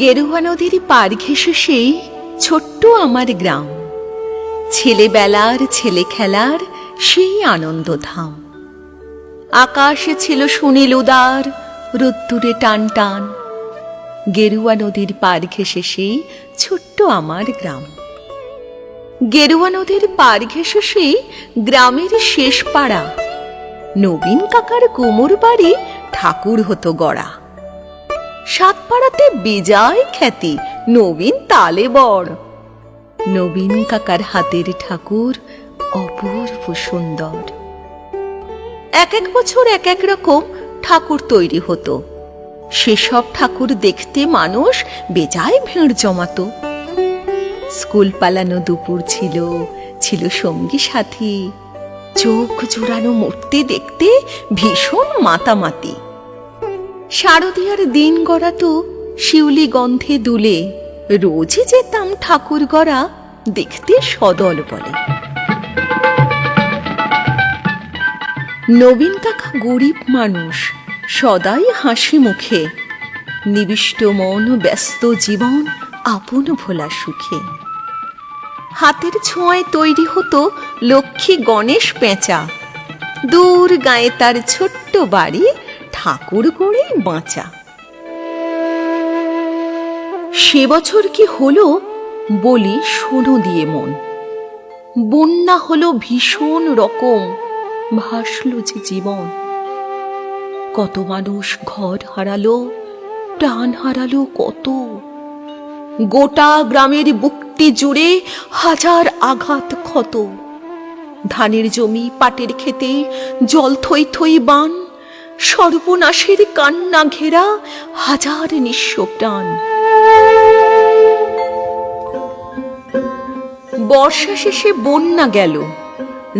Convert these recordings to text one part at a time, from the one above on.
গেরুয়া নদীর পার ঘেঁষে সেই ছোট্ট আমার গ্রাম, ছেলেবেলার ছেলে খেলার সেই আনন্দধাম। আকাশে ছিল সুনীল উদার, রোদ্দুরে টান টান। গেরুয়া নদীর পার ঘেঁষে সেই ছোট্ট আমার গ্রাম। গেরুয়া নদীর পার ঘেঁষে সেই গ্রামের শেষ পাড়া। নবীন কাকার কুমোর বাড়ি ঠাকুর হতো গড়া। সাত পাড়াতে বেজায় খ্যাতি, নবীন তালে বড়। নবীন কাকার হাতের ঠাকুর অপূর্ব সুন্দর। এক এক বছর এক এক রকম ঠাকুর তৈরি হতো। সেসব ঠাকুর দেখতে মানুষ বেজায় ভিড় জমাতো। স্কুল পালানো দুপুর ছিল, ছিল সঙ্গী সাথী। চোখ জোড়ানো মূর্তি দেখতে ভীষণ মাতামাতি। শারদীয়ার দিন গড়াতো শিউলি গন্ধে দুলে। রোজই যেতাম ঠাকুর গড়া দেখতে সদল বলে। নবীন কাকা গরিব মানুষ, সদাই হাসি মুখে। নিবিষ্ট মন, ব্যস্ত জীবন, আপন ভোলা সুখে। হাতের ছোঁয়ায় তৈরি হতো লক্ষ্মী গণেশ পেঁচা। দূর গায়ে তার ছোট্ট বাড়ি, ঠাকুর গড়েই বাঁচা। সে বছর কি হলো বলি শোনো দিয়ে মন। বন্যা হলো ভীষণ রকম, ভাসলো যে জীবন। কত মানুষ ঘর হারালো, প্রাণ হারালো কত। গোটা গ্রামের বুকটি জুড়ে হাজার আঘাত ক্ষত। ধানের জমি, পাটের খেতে জল থই থই বান। সর্বনাশের কান্না ঘেরা হাজার নিঃস্ব প্রাণ। বর্ষা শেষে বন্যা গেল,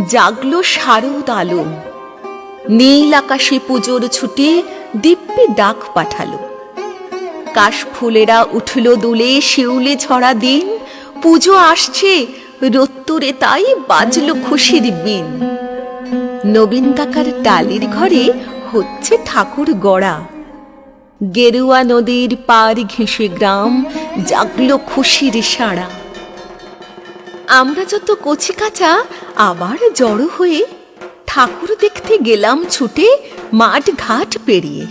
জাগলো শারদ আলো। নীল আকাশে পুজোর ছুটে দিব্যি ডাক পাঠালো। কাশফুলেরা উঠল দুলে, শিউলে ছড়া দিন। পুজো আসছে রোত্তরে, তাই বাজলো খুশির বিন। নবীন কাকার টালির ঘরে হচ্ছে ঠাকুর গড়া। গেরুয়া নদীর পার ঘেঁষে গ্রাম, জাগলো খুশির সাড়া। আমরা যত কচি কাঁচা আবার জড়ো হয়ে ঠাকুর দেখতে গেলাম ছুটে মাঠ ঘাট পেরিয়ে।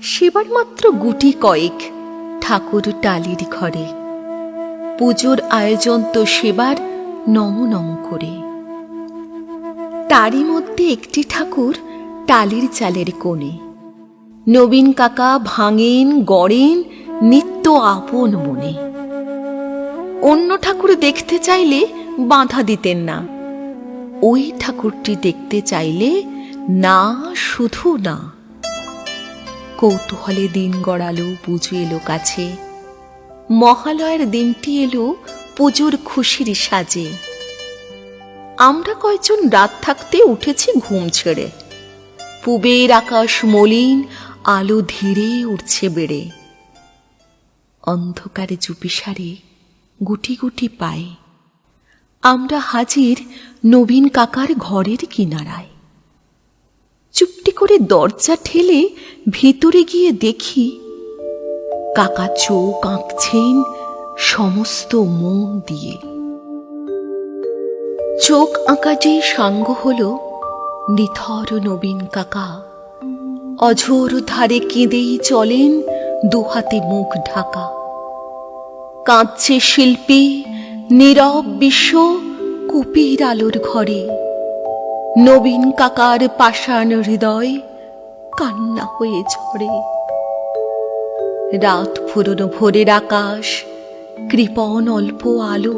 সেবার মাত্র গুটি কয়েক ঠাকুর টালির ঘরে। পুজোর আয়োজন তো সেবার নম নম করে। তারই মধ্যে একটি ঠাকুর টালির চালের কোণে। নবীন কাকা ভাঙেন গড়েন নিত্য আপন মনে। অন্য ঠাকুর দেখতে চাইলে বাধা দিতেন না। ওই ঠাকুরটি দেখতে চাইলে না, শুধু না। কৌতূহলে দিন গড়ালো, পুজো এলো কাছে। মহালয়ের দিনটি এলো পুজোর খুশির সাজে। আমরা কয়েকজন রাত থাকতে উঠেছি ঘুম ছেড়ে। পূবের আকাশ মলিন, আলো ধীরে উঠছে বেড়ে। অন্ধকারে চুপিসারে গুটি গুটি পায়ে আমরা হাজির নবীন কাকার ঘরের কিনারায়। চুপটি করে দরজা ঠেলে ভেতরে গিয়ে দেখি কাকা চোখ আঁকছেন সমস্ত মন দিয়ে। চোখ আঁকা যে সাঙ্গ হলো নিথর নবীন কাকা। অঝোর ধারে কেঁদেই চলেন, দুহাতে মুখ ঢাকা। কাঁদছে শিল্পী, নীরব বিশ্ব কুপির আলোর ঘরে। নবীন কাকার পাষাণ হৃদয় কান্না হয়ে ঝরে। রাত ফুরোনো ভোরের আকাশ, কৃপণ অল্প আলো।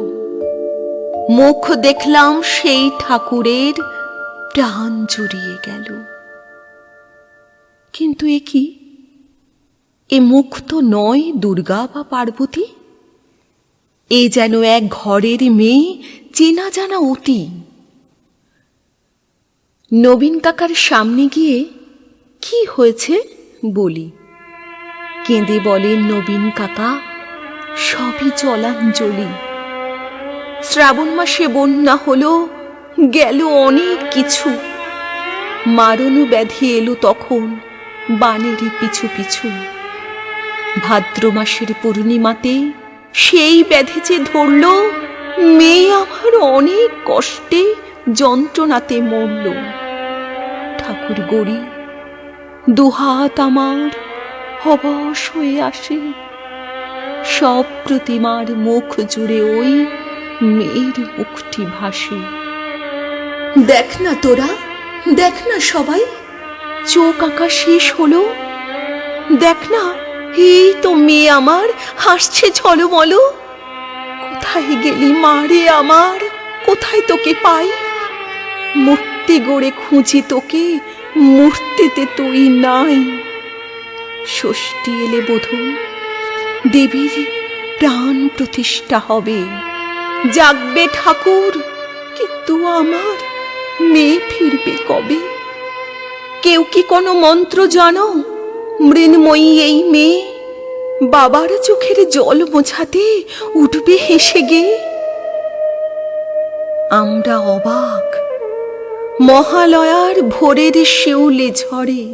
মুখ দেখলাম সেই ঠাকুরের, প্রাণ জুড়িয়ে গেল। কিন্তু এ কি? এ মুখ তো নয় দুর্গা বা পার্বতী। এ যেন এক ঘরের মেয়ে, চেনা জানা অতি। নবীন কাকার সামনে গিয়ে কি হয়েছে বলি। কেঁদে বলেন নবীন কাকা, সবই জলাঞ্জলি। শ্রাবণ মাসে বন্যা হলো, গেল অনেক কিছু। মারণ ব্যাধি এলো তখন বানের পিছু পিছু। ভাদ্র মাসের পূর্ণিমাতে সেই ব্যাধিতে ধরল, মেয়ে আমার অনেক কষ্টে যন্ত্রণাতে মরল। ঠাকুর গড়ি দুহাত আমার হবশ হয়ে আসে, সব প্রতিমার মুখ জুড়ে ওই মেয়ের মুখটি ভাসে। দেখ না তোরা, দেখ না সবাই, চোখ আঁকা শেষ হলো। দেখ না, এই তো মেয়ে আমার হাসছে ঝলমল। কোথায় গেলি মা রে আমার, কোথায় তোকে পাই? মূর্তি গড়ে খুঁজি তোকে, মূর্তিতে তুই নাই। ষষ্ঠী এলে বোধহয় দেবীর প্রাণ প্রতিষ্ঠা হবে, জাগবে ঠাকুর, কিন্তু আমার মেয়ে ফিরবে কবে? কেউ কি কোনো মন্ত্র জানো? মৃন্ময়ী এই মেয়ে বাবার চোখের জল মোছাতে উঠবে হেসে গে। আমরা অবাক, মহালয়ার ভোরের শিউলে ঝরে,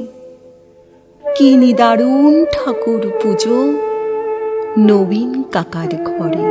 কি নিদারুণ ঠাকুর পুজো নবীন কাকার ঘরে।